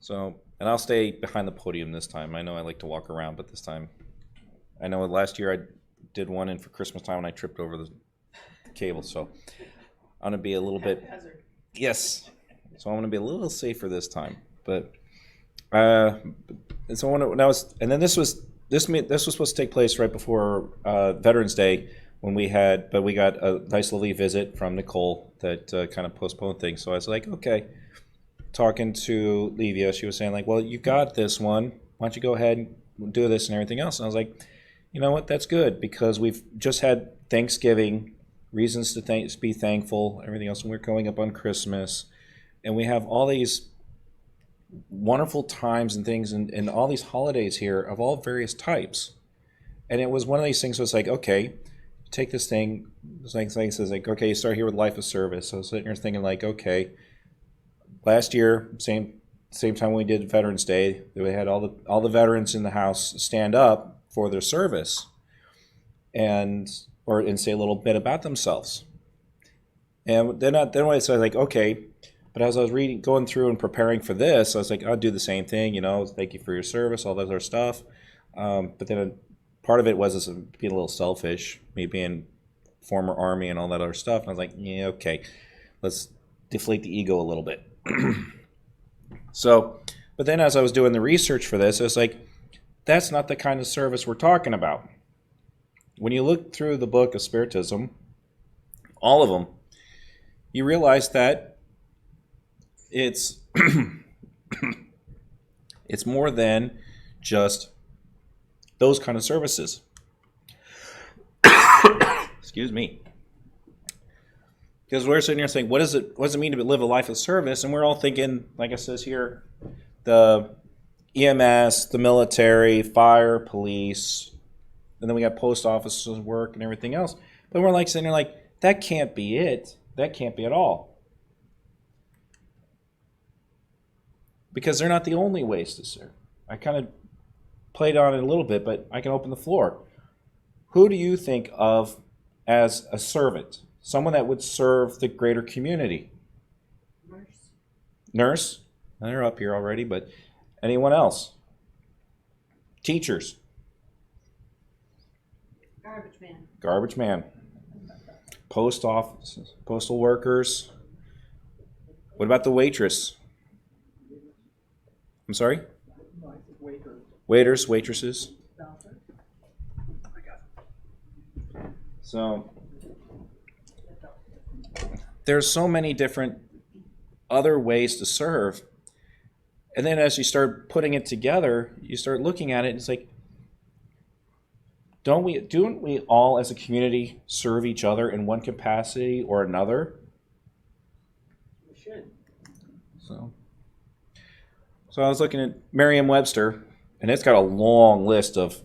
So, and I'll stay behind the podium this time. I know I like to walk around, but this time, I know last year I did one in for Christmas time and I tripped over the cable. So I'm gonna be a little bit, yes. So I'm gonna be a little safer this time. But and so when I was, and then this was supposed to take place right before Veterans Day when we had, but we got a nice lovely visit from Nicole that kind of postponed things. So I was like, okay. Talking to Levia, she was saying like, well, you got this one. Why don't you go ahead and do this and everything else? And I was like, you know what? That's good because we've just had Thanksgiving, reasons to be thankful, everything else, and we're going up on Christmas, and we have all these wonderful times and things and all these holidays here of all various types. And it was one of these things where it's like, okay, take this thing, it's like says like, okay, you start here with life of service. So I was sitting here thinking like, okay, last year, same time we did Veterans Day, we had all the veterans in the house stand up for their service and say a little bit about themselves. And then I was like, okay, but as I was going through and preparing for this, I was like, I'll do the same thing, thank you for your service, all that other stuff. But then part of it was being a little selfish, me being former Army and all that other stuff. And I was like, yeah, okay, let's deflate the ego a little bit. So, but then as I was doing the research for this, I was like, that's not the kind of service we're talking about. When you look through the book of Spiritism, all of them, you realize that it's it's more than just those kind of services. Excuse me. Because we're sitting here saying, what does it mean to live a life of service? And we're all thinking, like it says here, the EMS, the military, fire, police, and then we got post offices work and everything else. But we're like sitting there like, that can't be it. That can't be at all. Because they're not the only ways to serve. I kind of played on it a little bit, but I can open the floor. Who do you think of as a servant? Someone that would serve the greater community. Nurse? They're up here already, but anyone else? Teachers? Garbage man. Post office, postal workers. What about the waitress? I'm sorry? Waiters, waitresses. So there's so many different other ways to serve. And then as you start putting it together, you start looking at it, and it's like, don't we all as a community serve each other in one capacity or another? We should. So I was looking at Merriam-Webster, and it's got a long list of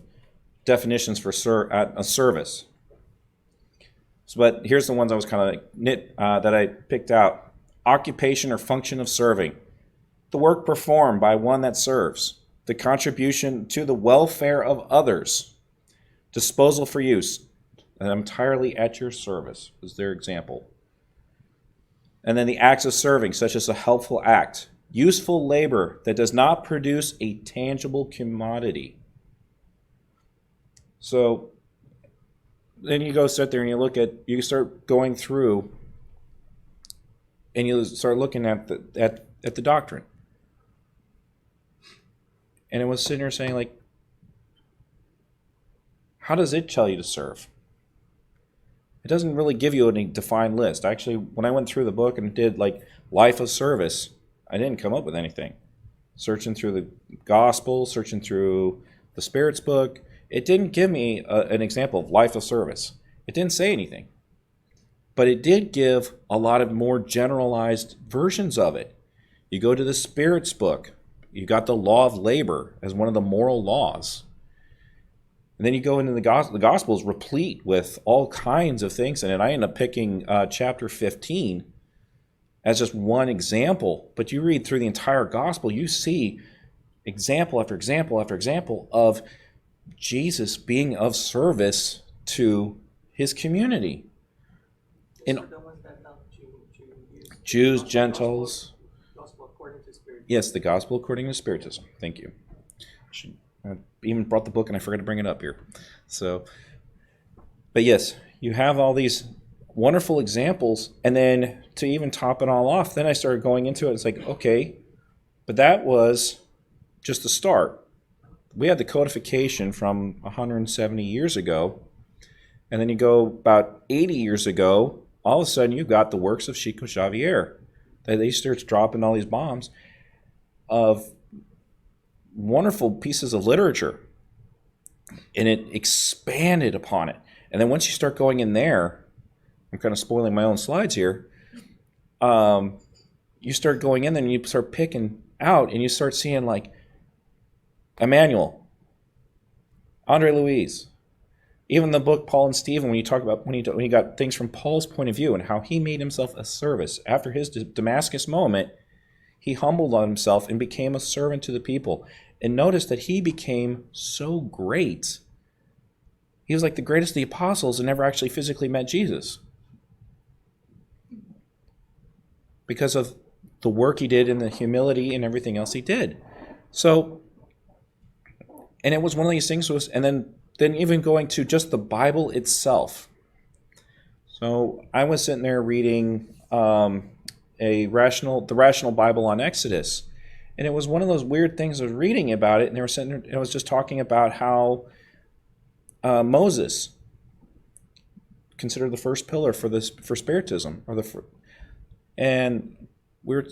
definitions for a service. But here's the ones I was kind of that I picked out. Occupation or function of serving. The work performed by one that serves. The contribution to the welfare of others. Disposal for use. And entirely at your service is their example. And then the acts of serving, such as a helpful act. Useful labor that does not produce a tangible commodity. So then you go sit there and you start going through and you start looking at the doctrine. And it was sitting there saying like, how does it tell you to serve? It doesn't really give you any defined list. Actually, when I went through the book and did like life of service, I didn't come up with anything. Searching through the gospel, searching through the Spirit's book, it didn't give me an example of life of service. It didn't say anything. But it did give a lot of more generalized versions of it. You go to the Spirit's book, you got the law of labor as one of the moral laws. And then you go into the gospel is replete with all kinds of things. And I end up picking chapter 15 as just one example. But you read through the entire gospel, you see example after example after example of Jesus being of service to his community. In Jews, Gentiles. Yes, the Gospel according to Spiritism. Thank you. I even brought the book and I forgot to bring it up here. So, but yes, you have all these wonderful examples, and then to even top it all off, then I started going into it. It's like, okay, but that was just the start. We had the codification from 170 years ago, and then you go about 80 years ago, all of a sudden you got the works of Chico Xavier. They start dropping all these bombs of wonderful pieces of literature, and it expanded upon it. And then once you start going in there, I'm kind of spoiling my own slides here, you start going in there and you start picking out, and you start seeing like Emmanuel, Andre Louise, even the book Paul and Stephen, when you talk about when you got things from Paul's point of view and how he made himself a service after his Damascus moment, he humbled on himself and became a servant to the people. And notice that he became so great. He was like the greatest of the apostles and never actually physically met Jesus, because of the work he did and the humility and everything else he did. So, and it was one of these things was, and then even going to just the Bible itself. So I was sitting there reading the Rational Bible on Exodus, and it was one of those weird things. I was reading about it, and they were sitting there, and it was just talking about how Moses, considered the first pillar for Spiritism, we're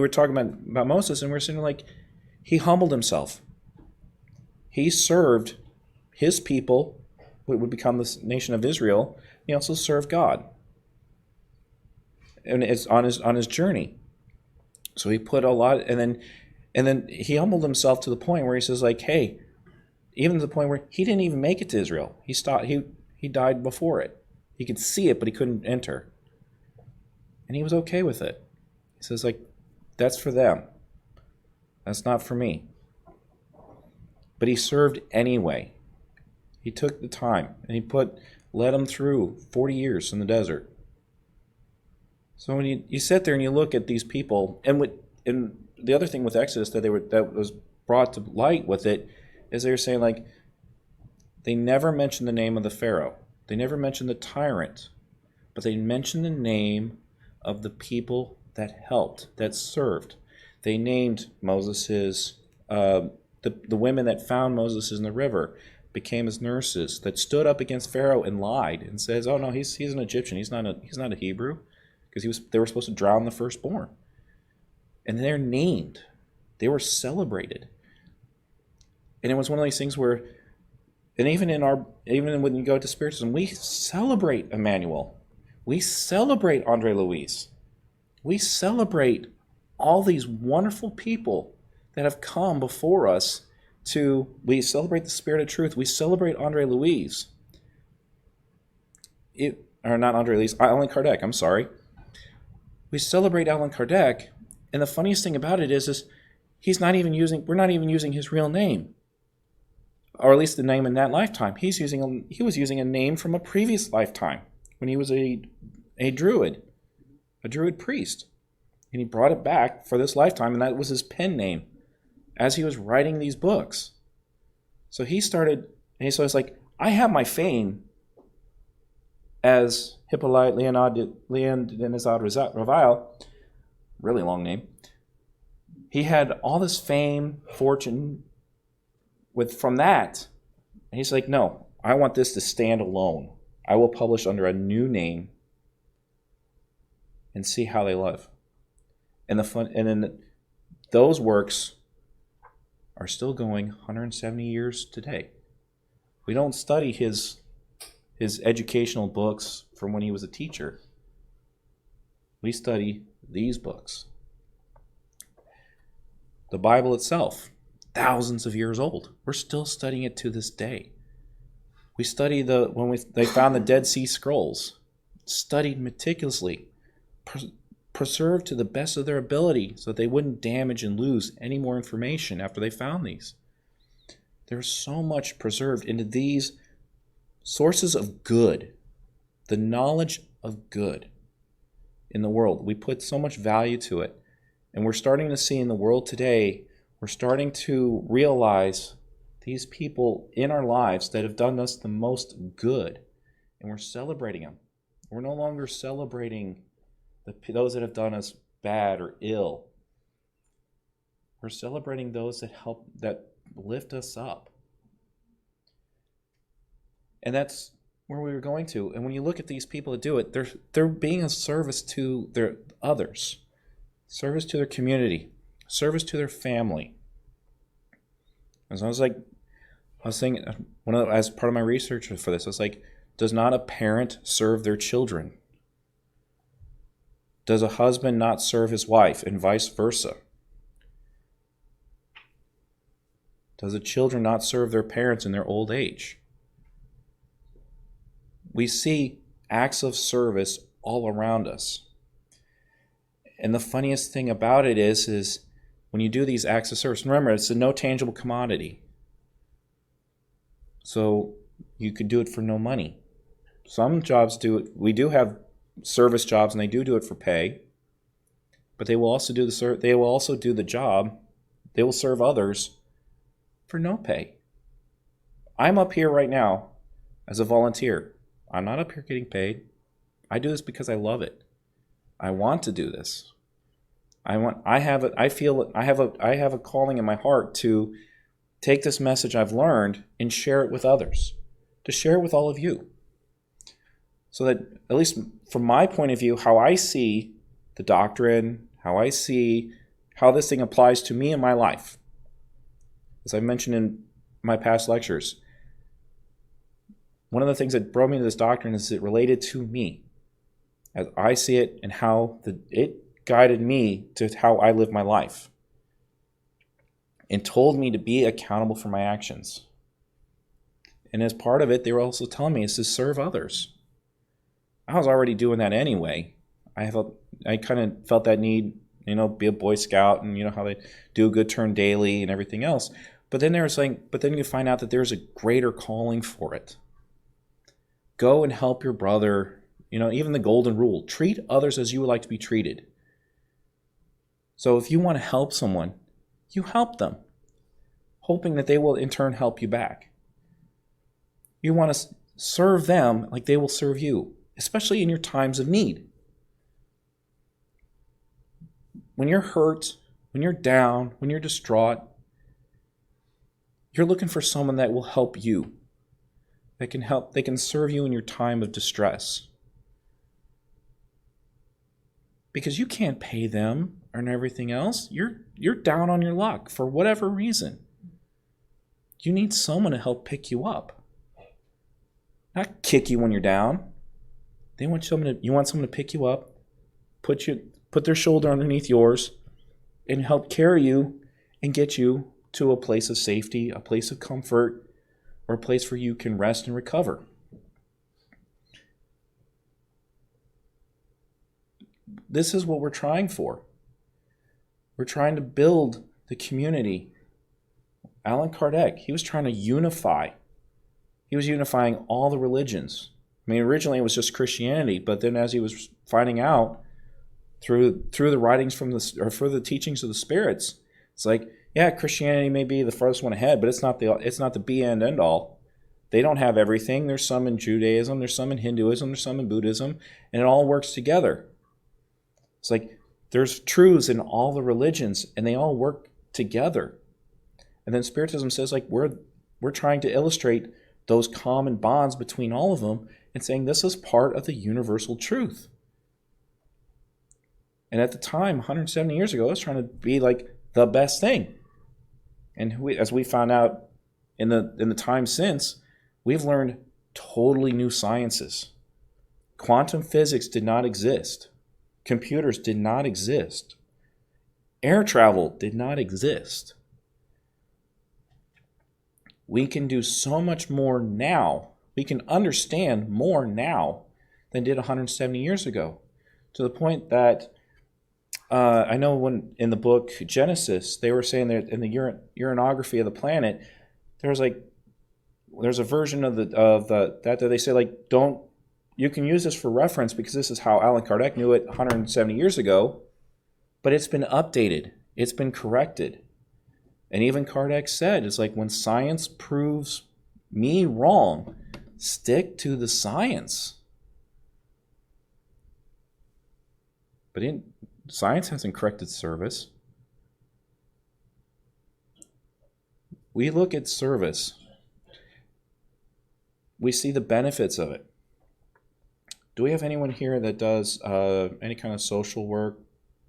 talking about Moses, and we're sitting like, he humbled himself. He served his people, what would become the nation of Israel. He also served God, and it's on his journey. So he put a lot, and then he humbled himself to the point where he says like, hey, even to the point where he didn't even make it to Israel. He stopped. He died before it. He could see it, but he couldn't enter, and he was okay with it. He says like, that's for them. That's not for me. But he served anyway. He took the time, and he led them through 40 years in the desert. So when you sit there and you look at these people, and the other thing with Exodus that was brought to light with it is they were saying like, they never mentioned the name of the Pharaoh. They never mentioned the tyrant, but they mentioned the name of the people that helped, that served. They named Moses the women that found Moses in the river became his nurses, that stood up against Pharaoh and lied and says, "Oh no, he's an Egyptian. He's not a Hebrew," because they were supposed to drown the firstborn. And they're named. They were celebrated. And it was one of these things where, and even when you go to Spiritism, we celebrate Emmanuel. We celebrate Andre Louise. We celebrate all these wonderful people that have come before us. We celebrate the Spirit of Truth. We celebrate Andre Louise. Not Andre Louise, Allan Kardec, I'm sorry. We celebrate Allan Kardec, and the funniest thing about it is we're not even using his real name, or at least the name in that lifetime. He was using a name from a previous lifetime when he was a druid priest, and he brought it back for this lifetime, and that was his pen name as he was writing these books. So so it's like, I have my fame as Hippolyte Léonard Denisard Raval, really long name. He had all this fame, fortune from that. And he's like, no, I want this to stand alone. I will publish under a new name and see how they live. And then those works are still going 170 years today. We don't study his educational books from when he was a teacher. We study these books. The Bible itself, thousands of years old. We're still studying it to this day. We study they found the Dead Sea Scrolls, studied meticulously, preserved to the best of their ability so that they wouldn't damage and lose any more information after they found these. There's so much preserved into these sources of good, the knowledge of good in the world. We put so much value to it. And we're starting to see in the world today, we're starting to realize these people in our lives that have done us the most good, and we're celebrating them. We're no longer celebrating those that have done us bad or ill. We're celebrating those that lift us up. And that's where we were going to. And when you look at these people that do it, they're being a service to their others, service to their community, service to their family. And so I was saying, as part of my research for this, I was like, does not a parent serve their children? Does a husband not serve his wife, and vice versa? Does the children not serve their parents in their old age? We see acts of service all around us. And the funniest thing about it is when you do these acts of service, remember, it's a no tangible commodity. So you could do it for no money. Some jobs do it. We do have service jobs, and they do it for pay. But they will also do the job. They will serve others for no pay. I'm up here right now as a volunteer. I'm not up here getting paid. I do this because I love it. I want to do this. I have a calling in my heart to take this message I've learned and share it with others, to share it with all of you. So that, at least from my point of view, how I see the doctrine, how I see how this thing applies to me in my life. As I mentioned in my past lectures, one of the things that brought me to this doctrine is it related to me, as I see it, and how it guided me to how I live my life, and told me to be accountable for my actions. And as part of it, they were also telling me is to serve others. I was already doing that anyway. I kind of felt that need, be a Boy Scout, and how they do a good turn daily and everything else. But then they were saying, but then you find out that there's a greater calling for it. Go and help your brother. Even the golden rule, treat others as you would like to be treated. So if you want to help someone, you help them, hoping that they will in turn help you back. You want to serve them like they will serve you, especially in your times of need. When you're hurt, when you're down, when you're distraught, you're looking for someone that will help you, that can serve you in your time of distress. Because you can't pay them and everything else. You're down on your luck for whatever reason. You need someone to help pick you up, not kick you when you're down. You want someone to pick you up, put their shoulder underneath yours, and help carry you and get you to a place of safety, a place of comfort, or a place where you can rest and recover. This is what we're trying for. We're trying to build the community. Allan Kardec, he was trying to unify. He was unifying all the religions. Originally it was just Christianity, but then as he was finding out through the writings through the teachings of the spirits, it's like, yeah, Christianity may be the farthest one ahead, but it's not the be and end all. They don't have everything. There's some in Judaism, there's some in Hinduism, there's some in Buddhism, and it all works together. It's like there's truths in all the religions, and they all work together. And then Spiritism says, like, we're trying to illustrate those common bonds between all of them and saying this is part of the universal truth. And at the time, 170 years ago, it was trying to be like the best thing. And as we found out in the time since, we've learned totally new sciences. Quantum physics did not exist. Computers did not exist. Air travel did not exist. We can do so much more now. We can understand more now than did 170 years ago. To the point that I know when in the book Genesis, they were saying that in the uranography of the planet, there's a version of that they say, like, you can use this for reference because this is how Allan Kardec knew it 170 years ago, but it's been updated. It's been corrected. And even Kardec said, it's like when science proves me wrong, stick to the science. But science hasn't corrected service. We look at service. We see the benefits of it. Do we have anyone here that does any kind of social work,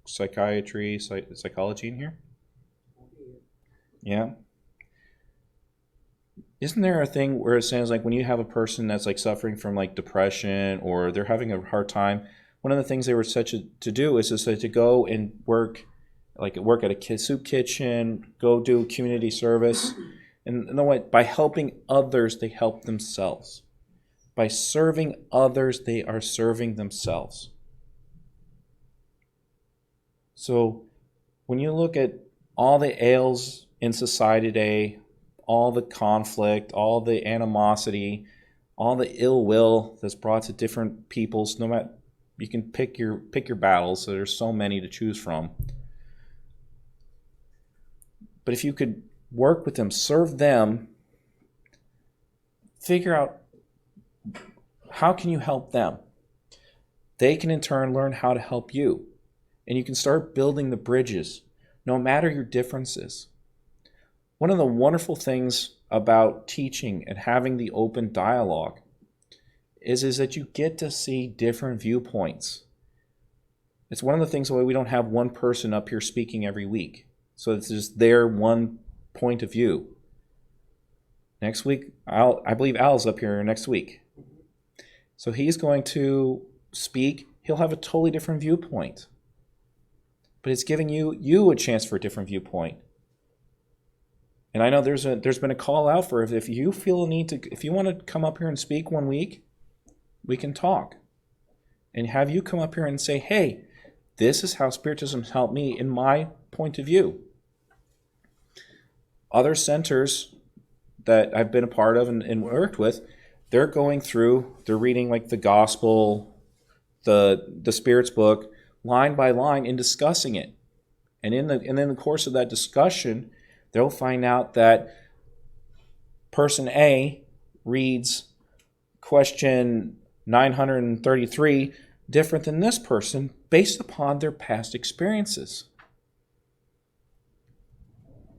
psychiatry, psychology in here? Yeah. Isn't there a thing where it says like when you have a person that's like suffering from like depression or they're having a hard time, one of the things they were such to do is just to go and work at a soup kitchen, go do community service. And you know what? By helping others, they help themselves. By serving others, they are serving themselves. So when you look at all the ails in society today, all the conflict, all the animosity, all the ill will that's brought to different peoples, no matter, you can pick your battles. So there's so many to choose from. But if you could work with them, serve them, figure out how can you help them. They can in turn learn how to help you. And you can start building the bridges, no matter your differences. One of the wonderful things about teaching and having the open dialogue is that you get to see different viewpoints. It's one of the things why we don't have one person up here speaking every week. So it's just their one point of view. Next week, I believe Al's up here next week. So he's going to speak. He'll have a totally different viewpoint. But it's giving you a chance for a different viewpoint. And I know there's been a call out for if you feel a need to, if you want to come up here and speak one week, we can talk. And have you come up here and say, hey, this is how Spiritism helped me in my point of view. Other centers that I've been a part of and worked with, they're reading like the gospel, the Spirit's book, line by line and discussing it. And in the course of that discussion, they'll find out that person A reads question 933 different than this person based upon their past experiences.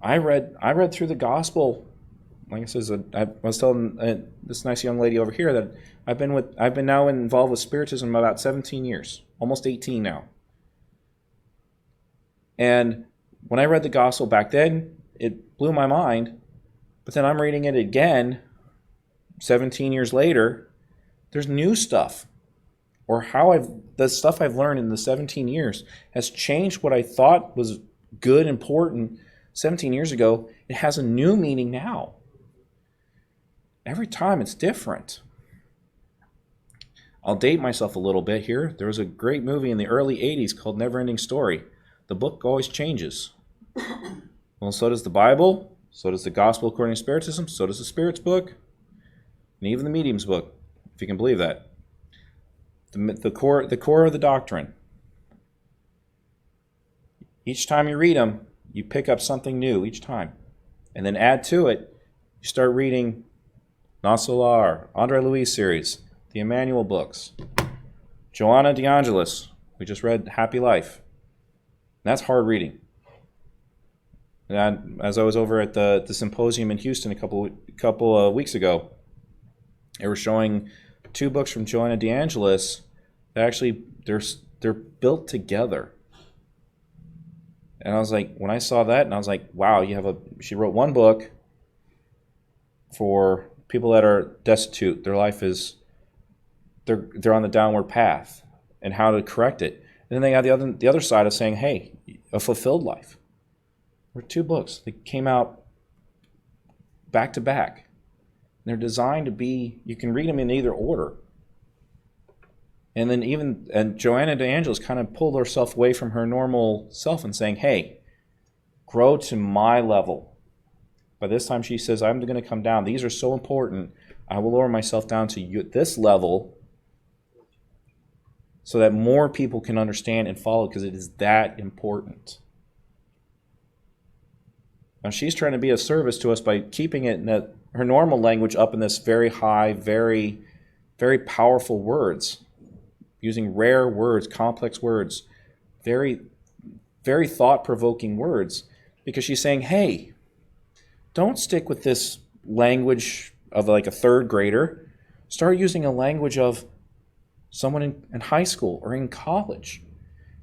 I read through the gospel. Like I says, I was telling this nice young lady over here that I've been now involved with Spiritism about 17 years, almost 18 now. And when I read the gospel back then, it blew my mind. But then I'm reading it again, 17 years later. There's new stuff, or the stuff I've learned in the 17 years has changed what I thought was good, important 17 years ago. It has a new meaning now. Every time it's different. I'll date myself a little bit here. There was a great movie in the early 80s called Neverending Story. The book always changes. Well, so does the Bible, so does the Gospel according to Spiritism, so does the Spirit's book, and even the Medium's book, if you can believe that. The core of the doctrine. Each time you read them, you pick up something new each time. And then add to it, you start reading Non Solar, Andre Louis series, the Emmanuel books, Joanna de Angelis. We just read Happy Life. And that's hard reading. And as I was over at the symposium in Houston a couple of weeks ago, they were showing 2 books from Joanna de Angelis that actually they're built together. And I was like, when I saw that, and I was like, wow, she wrote one book for people that are destitute. Their life is, they're on the downward path and how to correct it. And then they got the other side of saying, hey, a fulfilled life. There were 2 books that came out back to back. They're designed to be, you can read them in either order. And then Joanna de Angelis kind of pulled herself away from her normal self and saying, hey, grow to my level. By this time she says, I'm going to come down. These are so important. I will lower myself down to this level. so that more people can understand and follow, because it is that important. Now she's trying to be of service to us by keeping it in her normal language up in this very high, very, very powerful words, using rare words, complex words, very, very thought-provoking words, because she's saying, hey, don't stick with this language of like a third grader. Start using a language of someone in high school or in college.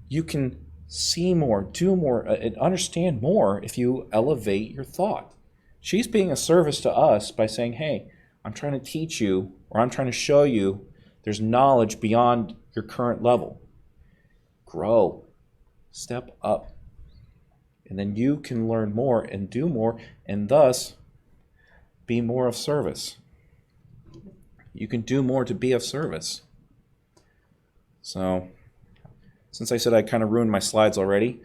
You can see more, do more, and understand more if you elevate your thought. She's being a service to us by saying, hey, I'm trying to teach you, or I'm trying to show you there's knowledge beyond your current level. Grow. Step up. And then you can learn more and do more, and thus be more of service. You can do more to be of service. So, since I said I kind of ruined my slides already,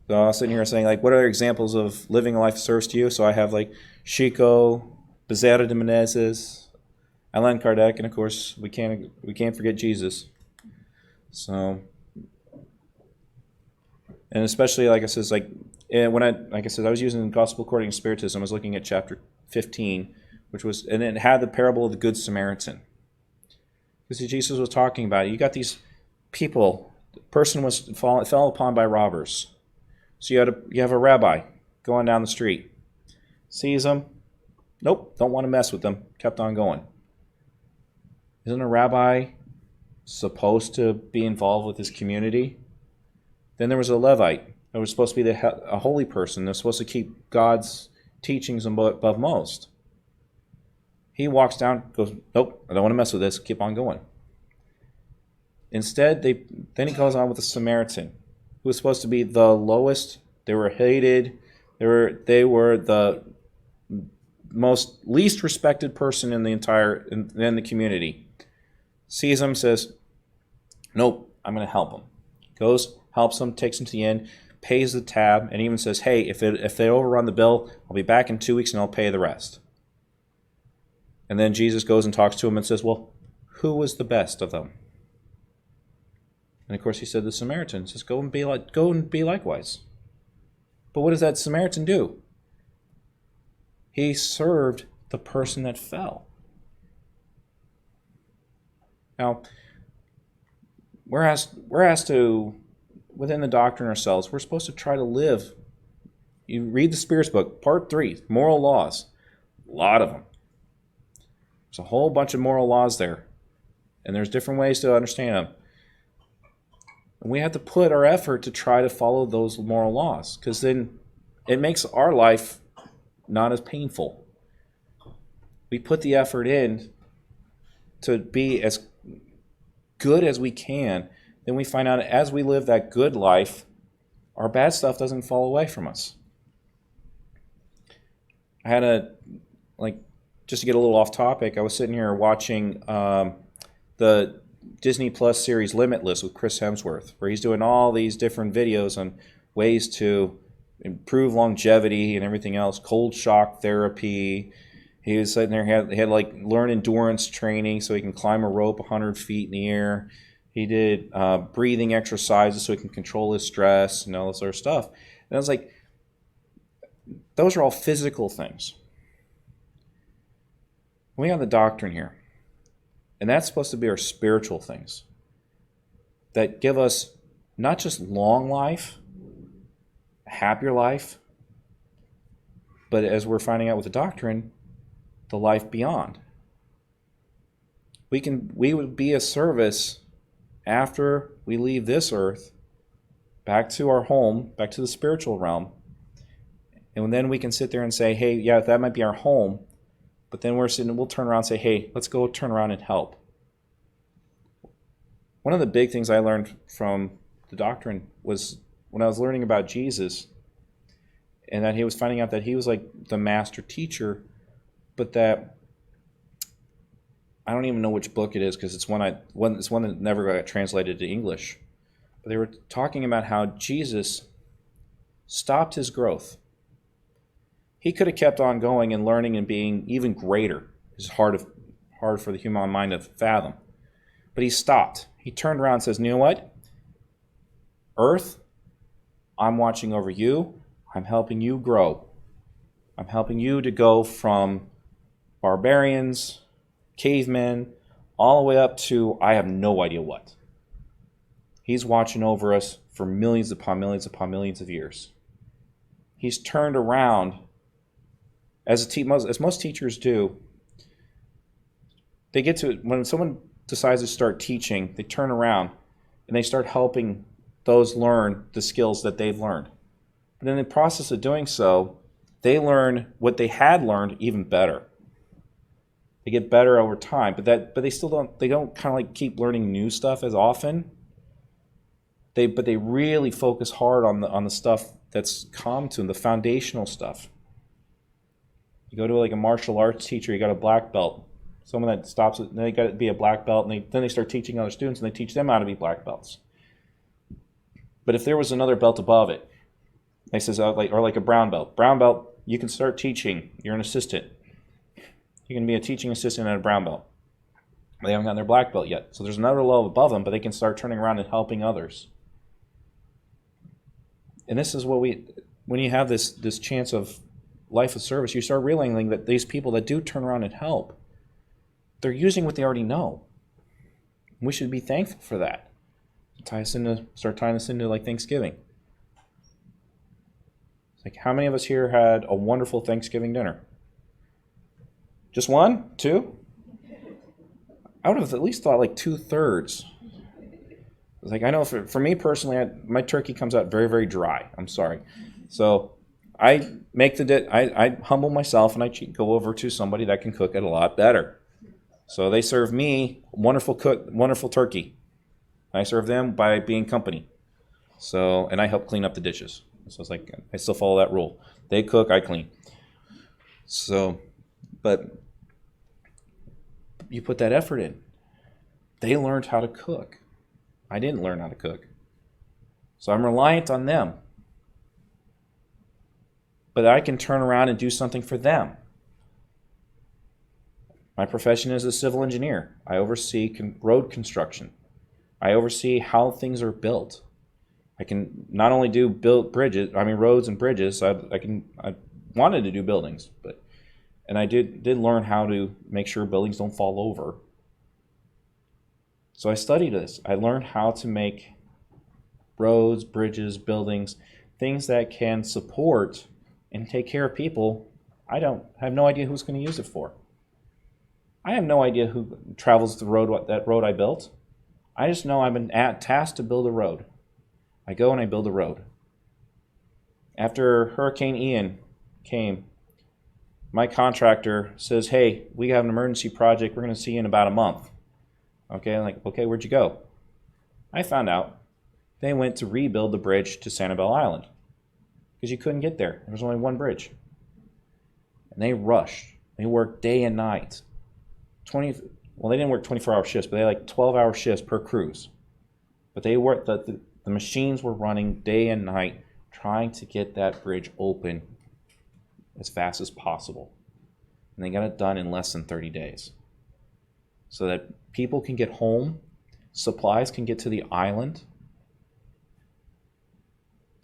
so I was sitting here saying, like, what are examples of living a life of service to you? So I have, like, Chico, Bezerra de Menezes, Allan Kardec, and of course, we can't forget Jesus. So, and especially, like I said, I was using Gospel According to Spiritism. I was looking at chapter 15, and it had the parable of the Good Samaritan. Because Jesus was talking about it. You got these people. The person fell upon by robbers. So you have a rabbi going down the street, sees them. Nope, don't want to mess with them. Kept on going. Isn't a rabbi supposed to be involved with his community? Then there was a Levite that was supposed to be a holy person. They're supposed to keep God's teachings above most. He walks down, goes, nope, I don't want to mess with this. Keep on going. Instead, then he goes on with the Samaritan, who was supposed to be the lowest. They were hated. They were the most least respected person in the community. Sees him, says, nope, I'm going to help him. Goes, helps him, takes him to the inn, pays the tab, and even says, hey, if they overrun the bill, I'll be back in 2 weeks and I'll pay the rest. And then Jesus goes and talks to him and says, well, who was the best of them? And of course he said the Samaritan. He says, go and be likewise. But what does that Samaritan do? He served the person that fell. Now, we're asked to, within the doctrine ourselves, we're supposed to try to live. You read the Spirit's book, part 3, moral laws. A lot of them. There's a whole bunch of moral laws there. And there's different ways to understand them. And we have to put our effort to try to follow those moral laws, because then it makes our life not as painful. We put the effort in to be as good as we can. Then we find out as we live that good life, our bad stuff doesn't fall away from us. I had just to get a little off topic, I was sitting here watching the Disney Plus series Limitless with Chris Hemsworth, where he's doing all these different videos on ways to improve longevity and everything else, cold shock therapy. He was sitting there, he had like learn endurance training so he can climb a rope 100 feet in the air. He did breathing exercises so he can control his stress and all this sort of stuff. And I was like, those are all physical things. We have the doctrine here. And that's supposed to be our spiritual things that give us not just long life, a happier life, but as we're finding out with the doctrine, the life beyond. We would be a service after we leave this earth, back to our home, back to the spiritual realm. And then we can sit there and say, hey, yeah, that might be our home. But then we'll turn around and say, hey, let's go turn around and help. One of the big things I learned from the doctrine was when I was learning about Jesus, and that he was finding out that he was like the master teacher, but that I don't even know which book it is because it's one that never got translated to English. But they were talking about how Jesus stopped his growth. He could have kept on going and learning and being even greater. It's hard for the human mind to fathom. But he stopped. He turned around and says, you know what? Earth, I'm watching over you. I'm helping you grow. I'm helping you to go from barbarians, cavemen, all the way up to I have no idea what. He's watching over us for millions upon millions upon millions of years. He's turned around, as most teachers do. They get to, when someone decides to start teaching, they turn around and they start helping those learn the skills that they've learned. But in the process of doing so, they learn what they had learned even better. They get better over time, but they still don't kind of like keep learning new stuff as often. But they really focus hard on the stuff that's common to them, the foundational stuff. You go to like a martial arts teacher, you got a black belt. Someone that stops it, they got to be a black belt, and then they start teaching other students, and they teach them how to be black belts. But if there was another belt above it, they says like a brown belt. Brown belt, you can start teaching. You're an assistant. You can be a teaching assistant at a brown belt. They haven't gotten their black belt yet, so there's another level above them, but they can start turning around and helping others. And this is what when you have this chance of life of service, you start realizing that these people that do turn around and help, they're using what they already know. We should be thankful for that. Start tying this into like Thanksgiving. It's like, how many of us here had a wonderful Thanksgiving dinner? Just one? Two? I would have at least thought like 2/3. It's like, I know for me personally, my turkey comes out very, very dry. I'm sorry. So I make I humble myself and I go over to somebody that can cook it a lot better. So they serve me wonderful turkey. I serve them by being company. So, and I help clean up the dishes. So it's like, I still follow that rule. They cook, I clean. So, but you put that effort in. They learned how to cook. I didn't learn how to cook. So I'm reliant on them. But I can turn around and do something for them. My profession is a civil engineer. I oversee road construction. I oversee how things are built. I can not only build roads and bridges. I wanted to do buildings, and I did learn how to make sure buildings don't fall over. So I studied this. I learned how to make roads, bridges, buildings, things that can support and take care of people. I have no idea who's going to use it for. I have no idea who travels the road, that road I built. I just know I've been tasked to build a road. I go and I build a road. After Hurricane Ian came, my contractor says, hey, we have an emergency project. We're going to see you in about a month. Okay, I'm like, okay, where'd you go? I found out they went to rebuild the bridge to Sanibel Island because you couldn't get there. There was only one bridge. And they rushed. They worked day and night. They didn't work 24-hour shifts, but they had like 12-hour shifts per cruise. But they worked, the machines were running day and night trying to get that bridge open as fast as possible. And they got it done in less than 30 days. So that people can get home, supplies can get to the island.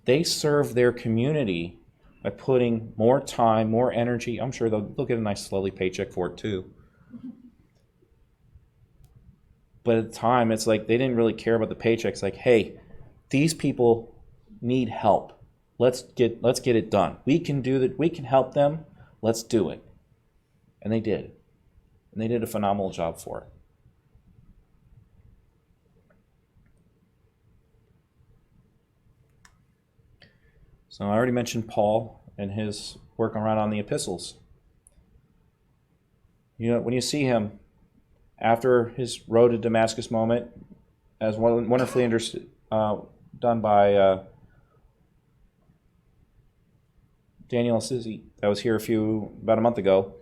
They serve their community by putting more time, more energy. I'm sure they'll get a nice lovely paycheck for it too. But at the time, it's like they didn't really care about the paychecks. Like, hey, these people need help. Let's get it done. We can do that. We can help them. Let's do it. And they did. And they did a phenomenal job for it. So I already mentioned Paul and his work around on the epistles. You know, when you see him after his road to Damascus moment, as wonderfully done by Daniel Assisi, that was here about a month ago,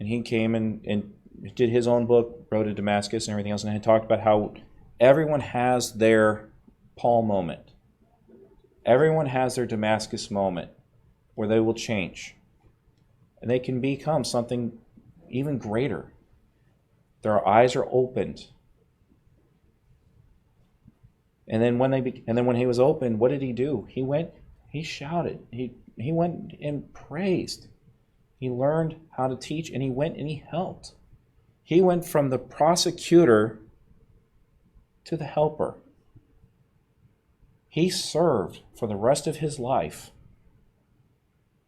and he came and did his own book, Road to Damascus and everything else, and he talked about how everyone has their Paul moment. Everyone has their Damascus moment where they will change. And they can become something even greater. Their eyes are opened. And then when he was open, what did he do? He shouted. He went and praised. He learned how to teach, and he went and he helped. He went from the prosecutor to the helper. He served for the rest of his life.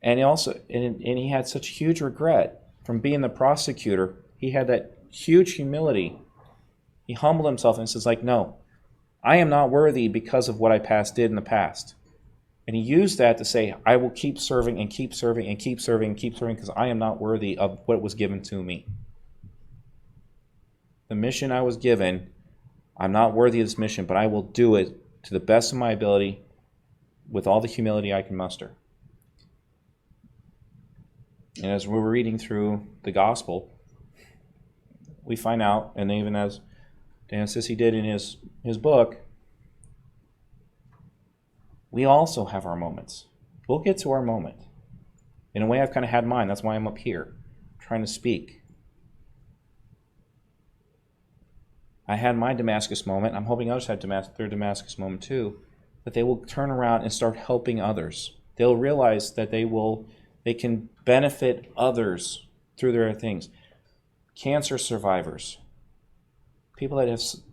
And he had such huge regret from being the prosecutor. He had that huge humility. He humbled himself and says, no, I am not worthy because of what I did in the past. And he used that to say, I will keep serving and keep serving and keep serving and keep serving because I am not worthy of what was given to me. The mission I was given, I'm not worthy of this mission, but I will do it to the best of my ability with all the humility I can muster. And as we're reading through the gospel, we find out, and even as Dan Sissy did in his book, we also have our moments. We'll get to our moment. In a way, I've kind of had mine. That's why I'm up here, trying to speak. I had my Damascus moment. I'm hoping others have their Damascus moment too, that they will turn around and start helping others. They'll realize that they can benefit others through their things. Cancer survivors, people that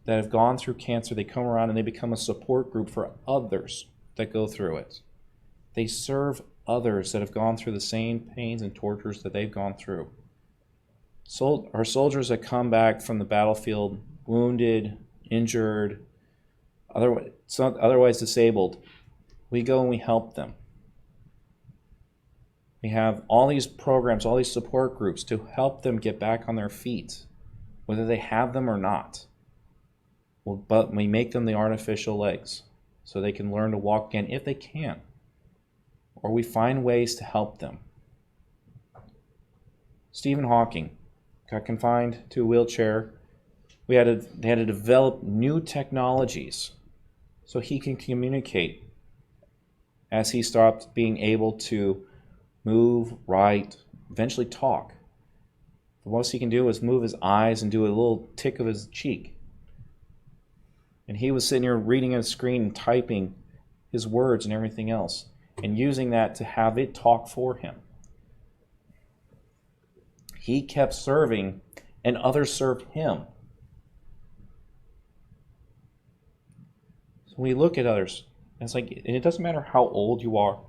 have gone through cancer, they come around and they become a support group for others that go through it. They serve others that have gone through the same pains and tortures that they've gone through. Our soldiers that come back from the battlefield wounded, injured, otherwise disabled, we go and we help them. We have all these programs, all these support groups to help them get back on their feet, whether they have them or not. But we make them the artificial legs so they can learn to walk again if they can. Or we find ways to help them. Stephen Hawking got confined to a wheelchair. They had to develop new technologies so he can communicate as he stopped being able to move, write, eventually talk. The most he can do is move his eyes and do a little tick of his cheek. And he was sitting here reading at a screen and typing his words and everything else, and using that to have it talk for him. He kept serving, and others served him. So when we look at others, and it doesn't matter how old you are,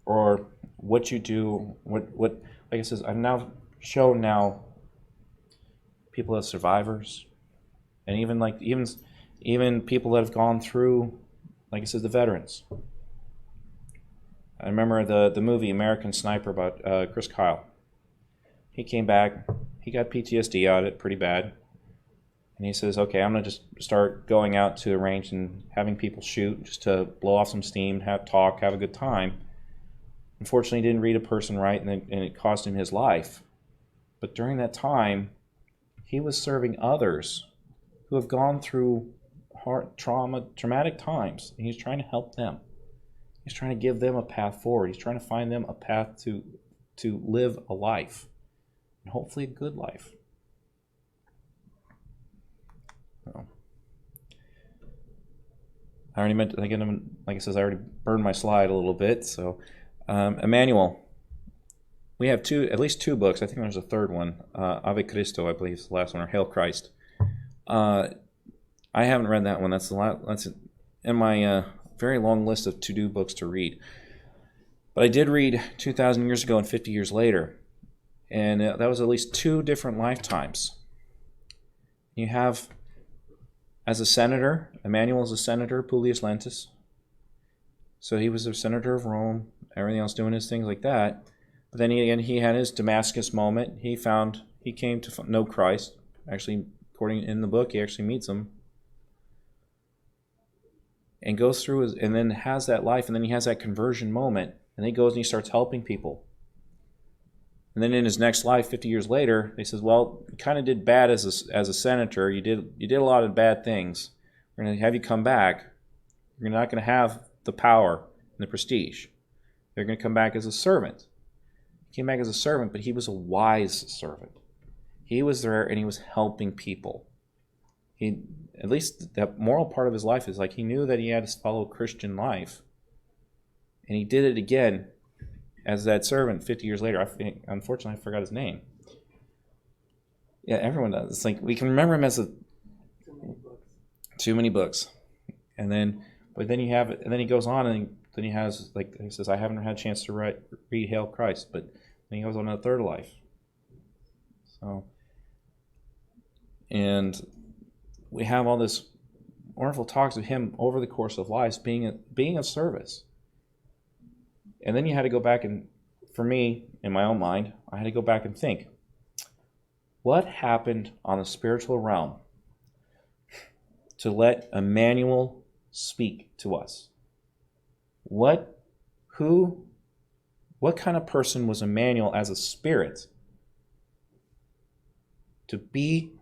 or what you do, what like I says, I've now shown people as survivors, and even people that have gone through, like I said, the veterans. I remember the movie American Sniper about Chris Kyle. He came back, he got PTSD out of it pretty bad, and he says, okay, I'm going to just start going out to a range and having people shoot just to blow off some steam, have a good time. Unfortunately, he didn't read a person right, and it cost him his life. But during that time, he was serving others who have gone through traumatic times, and he's trying to help them. He's trying to give them a path forward. He's trying to find them a path to live a life, and hopefully a good life. I already meant, again, like I said, I already burned my slide a little bit. So, Emmanuel, we have at least two books. I think there's a third one. Ave Cristo, I believe, is the last one, or Hail Christ. I haven't read that one. That's in my very long list of to-do books to read. But I did read 2,000 Years Ago and 50 Years Later, and that was at least two different lifetimes. You have, as a senator, Emmanuel is a senator, Publius Lentus. So he was a senator of Rome, everything else, doing his things like that. But then he had his Damascus moment. He came to know Christ. Actually, according in the book, he actually meets him. And goes through and then has that life, and then he has that conversion moment, and then he goes and he starts helping people. And then in his next life, 50 years later, he says, well, you kind of did bad as a senator. You did a lot of bad things. We're going to have you come back. You're not going to have the power and the prestige. They're going to come back as a servant. He came back as a servant, but he was a wise servant. He was there and he was helping people. he, at least that moral part of his life is like he knew that he had to follow Christian life. And he did it again as that servant 50 years later. Unfortunately, I forgot his name. Yeah, everyone does. It's like we can remember him as too many books. And then, but then you have it, and then he goes on, and then he has, like he says, I haven't had a chance to read Hail Christ, but then he goes on a third life. So, and we have all this wonderful talks of him over the course of life being of service. And then you had to go back and, for me, in my own mind, I had to go back and think, what happened on the spiritual realm to let Emmanuel speak to us? What kind of person was Emmanuel as a spirit to be?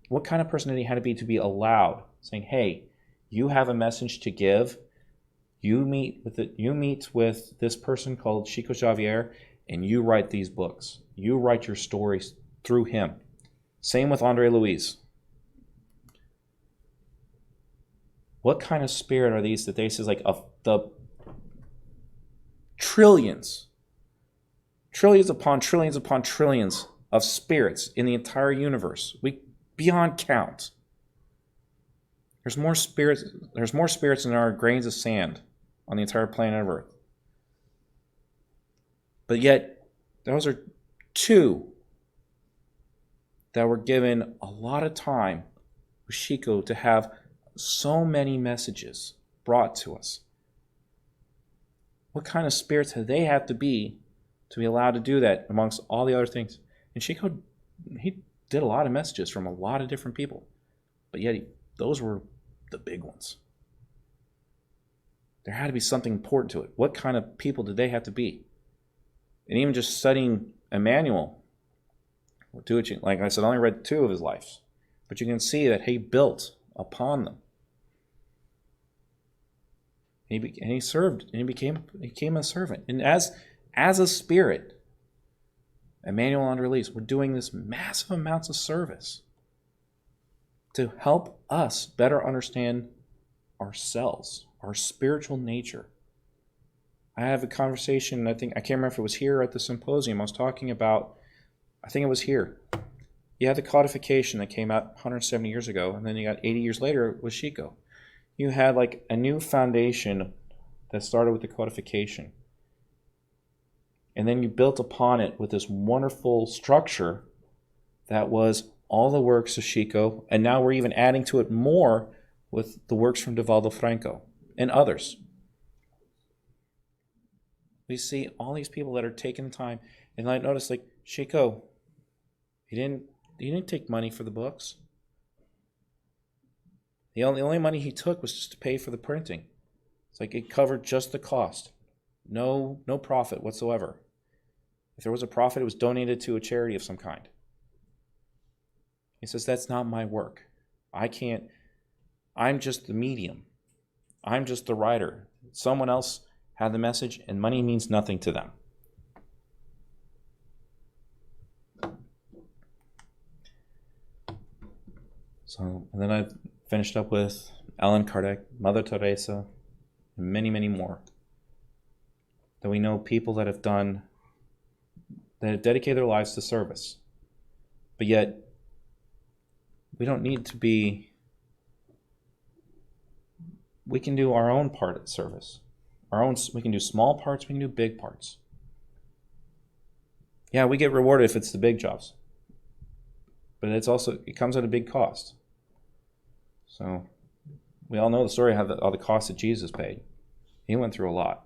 What kind of person did he have to be allowed, saying, hey, you have a message to give. You meet with this person called Chico Xavier, and you write these books. You write your stories through him. Same with Andre Louise. What kind of spirit are these that they say, like, of the trillions upon trillions of spirits in the entire universe? Beyond count. There's more spirits than there are grains of sand on the entire planet of Earth. But yet, those are two that were given a lot of time with Chico to have so many messages brought to us. What kind of spirits do they have to be allowed to do that amongst all the other things? And Chico, he did a lot of messages from a lot of different people, but yet those were the big ones. There had to be something important to it. What kind of people did they have to be? And even just studying Emmanuel, like I said, I only read 2 of his lives, but you can see that he built upon them. And he served, and he became a servant. And as a spirit, Emmanuel and Andre Louise were doing this massive amounts of service to help us better understand ourselves, our spiritual nature. I have a conversation, I can't remember if it was here or at the symposium, I was talking about, I think it was here. You had the codification that came out 170 years ago, and then you got 80 years later with Chico. You had like a new foundation that started with the codification. And then you built upon it with this wonderful structure that was all the works of Chico, and now we're even adding to it more with the works from Divaldo Franco and others. We see all these people that are taking the time, and I noticed, like, Chico, he didn't take money for the books. The only money he took was just to pay for the printing. It's like it covered just the cost. No profit whatsoever. If there was a profit, it was donated to a charity of some kind. He says, that's not my work. I'm just the medium. I'm just the writer. Someone else had the message, and money means nothing to them. So, and then I've finished up with Allan Kardec, Mother Teresa, and many, many more. That we know people that have dedicated their lives to service. But yet, we don't need to be, we can do our own part of service. We can do small parts, we can do big parts. Yeah, we get rewarded if it's the big jobs. But it comes at a big cost. So, we all know the story of all the costs that Jesus paid. He went through a lot.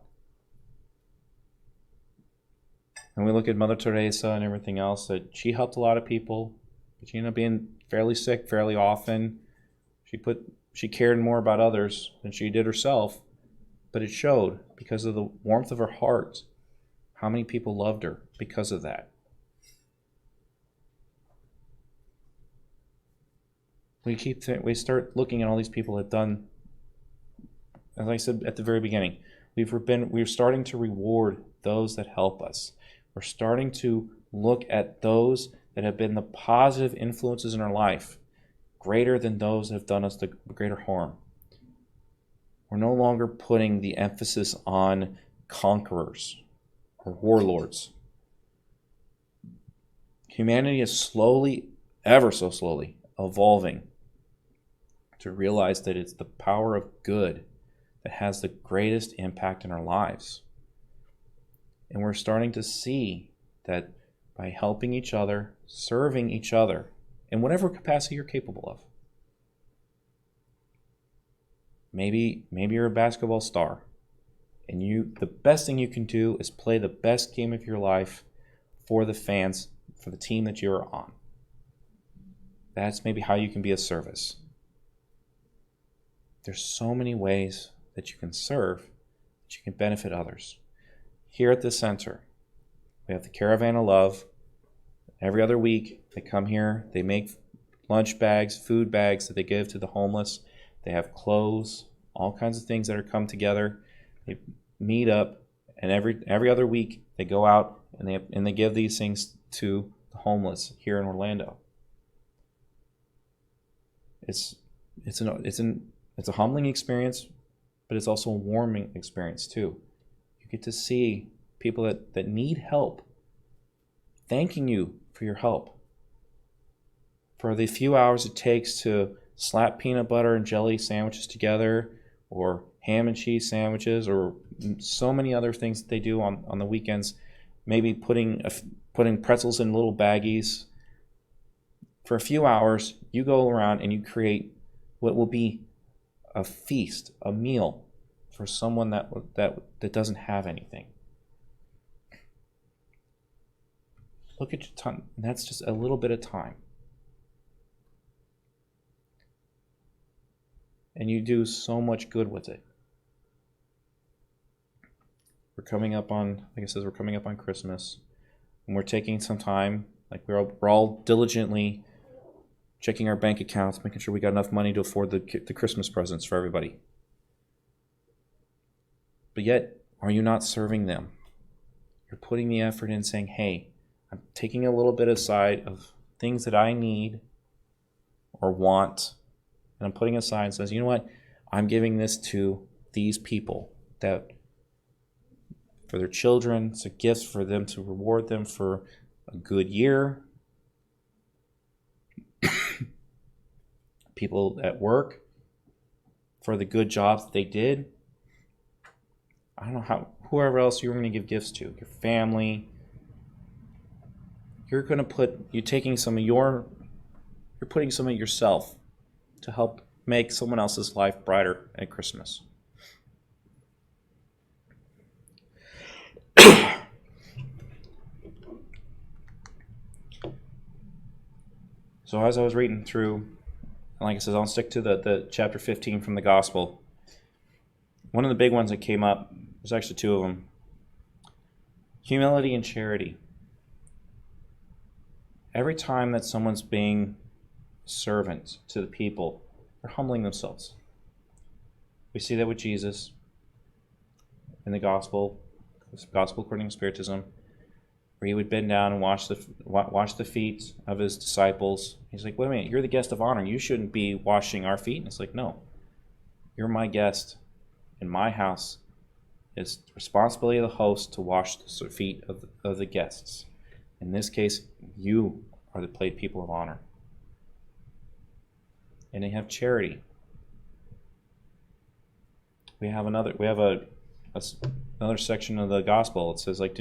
And we look at Mother Teresa and everything else, that she helped a lot of people, but she ended up being fairly sick fairly often. She cared more about others than she did herself, but it showed because of the warmth of her heart how many people loved her because of that. We start looking at all these people that have done, as I said at the very beginning, we're starting to reward those that help us. We're starting to look at those that have been the positive influences in our life, greater than those that have done us the greater harm. We're no longer putting the emphasis on conquerors or warlords. Humanity is slowly, ever so slowly, evolving to realize that it's the power of good that has the greatest impact in our lives. And we're starting to see that by helping each other, serving each other, in whatever capacity you're capable of. Maybe you're a basketball star, and the best thing you can do is play the best game of your life for the fans, for the team that you're on. That's maybe how you can be of service. There's so many ways that you can serve, that you can benefit others. Here at the center, we have the Caravan of Love. Every other week, they come here, they make lunch bags, food bags that they give to the homeless. They have clothes, all kinds of things that are come together. They meet up, and every other week they go out and they give these things to the homeless here in Orlando. It's a humbling experience, but it's also a warming experience too. You get to see people that need help thanking you for your help, for the few hours it takes to slap peanut butter and jelly sandwiches together, or ham and cheese sandwiches, or so many other things that they do on the weekends. Maybe putting pretzels in little baggies. For a few hours, you go around and you create what will be a feast, a meal for someone that doesn't have anything. Look at your time. That's just a little bit of time. And you do so much good with it. We're coming up on, like I said, we're coming up on Christmas. And we're taking some time, like we're all diligently checking our bank accounts, making sure we got enough money to afford the Christmas presents for everybody. But yet, are you not serving them? You're putting the effort in saying, hey, I'm taking a little bit aside of things that I need or want, and I'm putting aside and says, you know what? I'm giving this to these people that for their children. It's a gift for them to reward them for a good year. People at work for the good jobs that they did. I don't know whoever else you're going to give gifts to, your family. You're putting some of yourself to help make someone else's life brighter at Christmas. So as I was reading through, like I said, I'll stick to the chapter 15 from the gospel. One of the big ones that came up, there's actually two of them. Humility and charity. Every time that someone's being a servant to the people, they're humbling themselves. We see that with Jesus in the gospel according to Spiritism, where he would bend down and wash the feet of his disciples. He's like, wait a minute, you're the guest of honor. You shouldn't be washing our feet. And it's like, no, you're my guest in my house. It's the responsibility of the host to wash the feet of the guests. In this case, you are the people of honor. And they have charity. We have another section of the gospel. It says, like,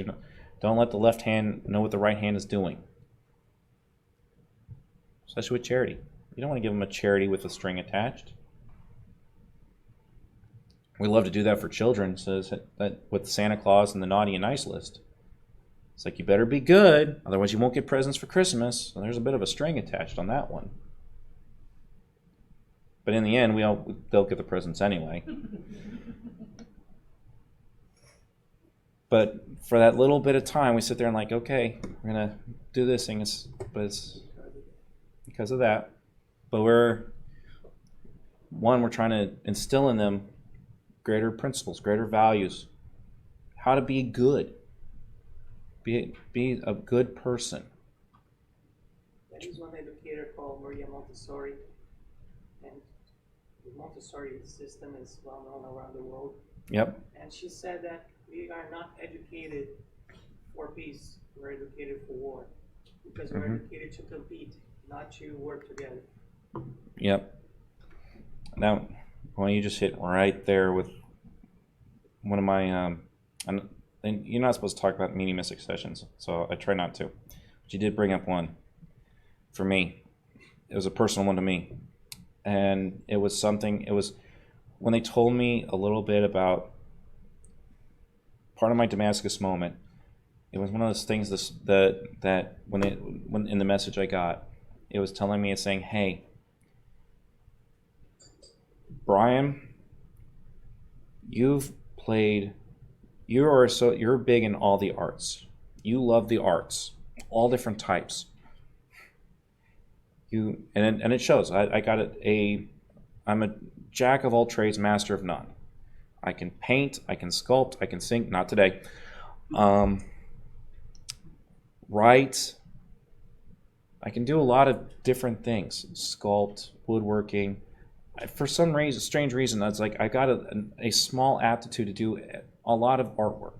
don't let the left hand know what the right hand is doing. Especially with charity. You don't want to give them a charity with a string attached. We love to do that for children. Says that with Santa Claus and the naughty and nice list. It's like, you better be good, otherwise you won't get presents for Christmas. So there's a bit of a string attached on that one. But in the end, they'll get the presents anyway. But for that little bit of time, we sit there and like, okay, we're going to do this thing, but it's because of that. But we're trying to instill in them greater principles, greater values, how to be good, be a good person. There is one educator called Maria Montessori. and the Montessori system is well known around the world. Yep. And she said that we are not educated for peace, we're educated for war. Because we're educated to compete, not to work together. Yep. Now, well, you just hit right there with one of my, and you're not supposed to talk about meaning mystic sessions, so I try not to. But you did bring up one for me. It was a personal one to me. And it was when they told me a little bit about part of my Damascus moment. It was one of those things that when in the message I got, it was telling me, it's saying, hey, Brian, you're big in all the arts. You love the arts, all different types. And it shows. I got I'm a jack of all trades, master of none. I can paint, I can sculpt, I can sing. Not today. Write. I can do a lot of different things. Sculpt, woodworking. For some reason, strange reason, that's like I got a small aptitude to do a lot of artwork.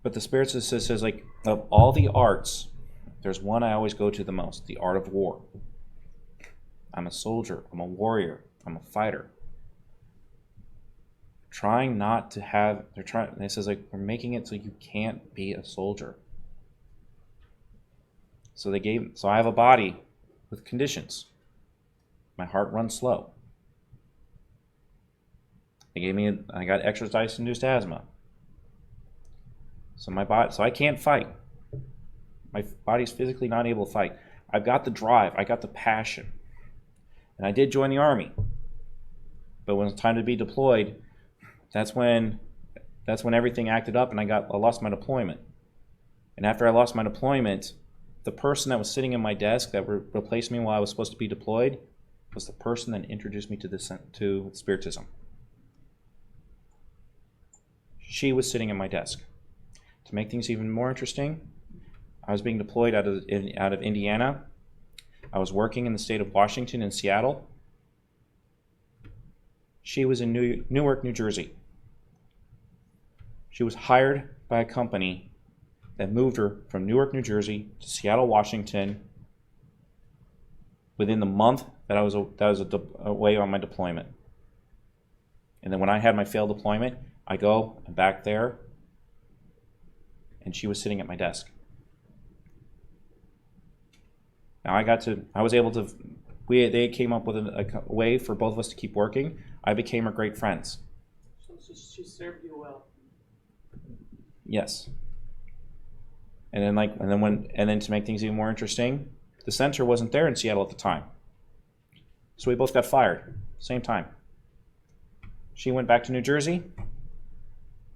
But the Spirit says like, of all the arts, there's one I always go to the most: the art of war. I'm a soldier. I'm a warrior. I'm a fighter. Trying not to have. And it says like, we're making it so you can't be a soldier. So I have a body with conditions. My heart runs slow. I got exercise-induced asthma. So I can't fight. My body's physically not able to fight. I've got the drive. I got the passion. And I did join the Army. But when it's time to be deployed, that's when everything acted up, and I lost my deployment. And after I lost my deployment, the person that was sitting in my desk that replaced me while I was supposed to be deployed was the person that introduced me to Spiritism. She was sitting at my desk. To make things even more interesting, I was being deployed out of Indiana. I was working in the state of Washington in Seattle. She was in Newark, New Jersey. She was hired by a company that moved her from Newark, New Jersey to Seattle, Washington within the month that I was away on my deployment. And then when I had my failed deployment, I'm back there, and she was sitting at my desk. Now they came up with a way for both of us to keep working. I became her great friends. So she served you well. Yes. And then to make things even more interesting, the center wasn't there in Seattle at the time. So we both got fired, same time. She went back to New Jersey.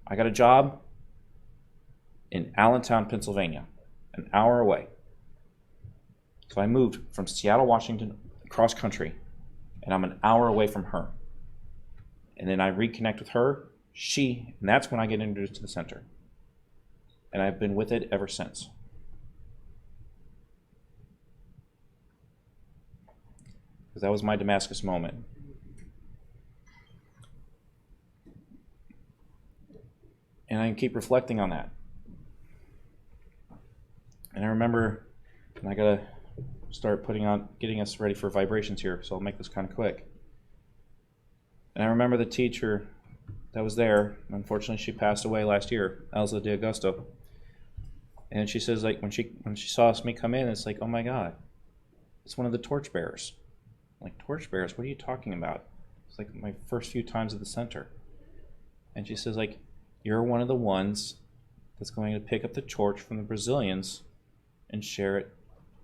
I got a job in Allentown, Pennsylvania, an hour away. So I moved from Seattle, Washington, across country, and I'm an hour away from her. And then I reconnect with her, and that's when I get introduced to the center. And I've been with it ever since. Because that was my Damascus moment. And I keep reflecting on that. And I remember, and I gotta start getting us ready for vibrations here, so I'll make this kind of quick. And I remember the teacher that was there. Unfortunately, she passed away last year, Elsa de Augusto. And she says, like, when she saw me come in, it's like, oh my God, it's one of the torchbearers. I'm like, torchbearers? What are you talking about? It's like my first few times at the center. And she says, like, you're one of the ones that's going to pick up the torch from the Brazilians and share it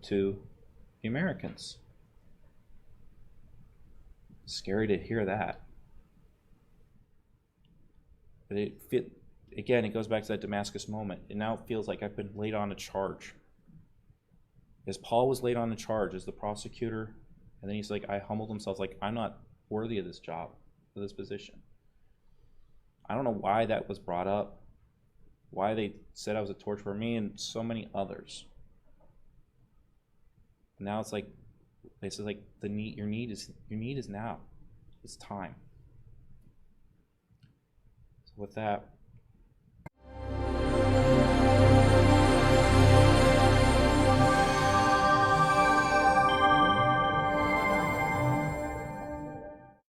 to the Americans. Scary to hear that. But it goes back to that Damascus moment. It now feels like I've been laid on a charge. As Paul was laid on a charge as the prosecutor, and then he's like, I humbled himself, like, I'm not worthy of this job, of this position. I don't know why that was brought up, why they said I was a torch for me and so many others. Now it's like, It's like your need is now. It's time. So with that,